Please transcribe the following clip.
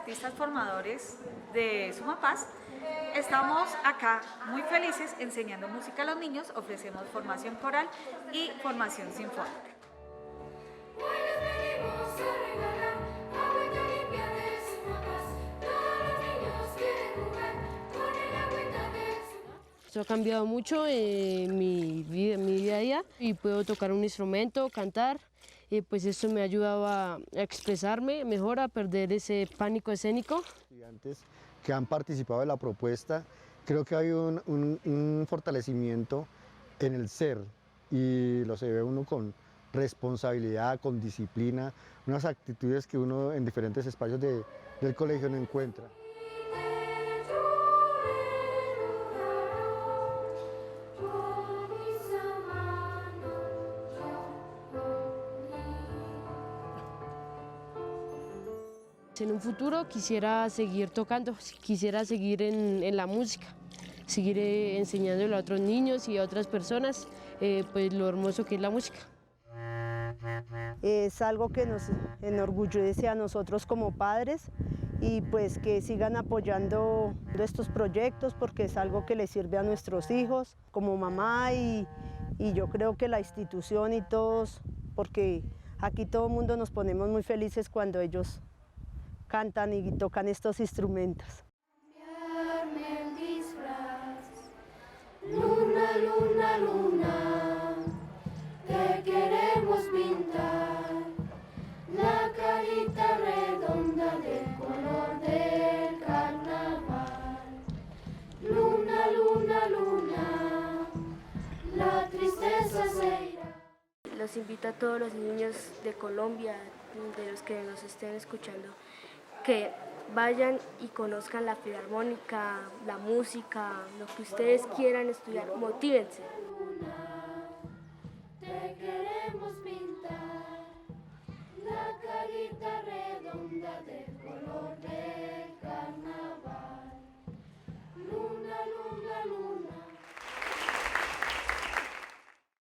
artistas formadores de Sumapaz, estamos acá muy felices enseñando música a los niños, ofrecemos formación coral y formación sinfónica. Esto ha cambiado mucho en mi día a día y puedo tocar un instrumento, cantar y pues esto me ha ayudado a expresarme mejor, a perder ese pánico escénico. Estudiantes que han participado de la propuesta, creo que hay un fortalecimiento en el ser y lo se ve uno con responsabilidad, con disciplina, unas actitudes que uno en diferentes espacios del colegio no encuentra. En un futuro quisiera seguir tocando, quisiera seguir en la música, seguir enseñándole a otros niños y a otras personas pues lo hermoso que es la música. Es algo que nos enorgullece a nosotros como padres y pues que sigan apoyando estos proyectos porque es algo que les sirve a nuestros hijos como mamá y yo creo que la institución y todos, porque aquí todo el mundo nos ponemos muy felices cuando ellos cantan y tocan estos instrumentos. Cambiarme el disfraz, luna, luna, luna, te queremos pintar la carita redonda del color del carnaval. Luna, luna, luna, la tristeza se irá. Los invito a todos los niños de Colombia, de los que nos estén escuchando, que vayan y conozcan la filarmónica, la música, lo que ustedes quieran estudiar, motívense. Te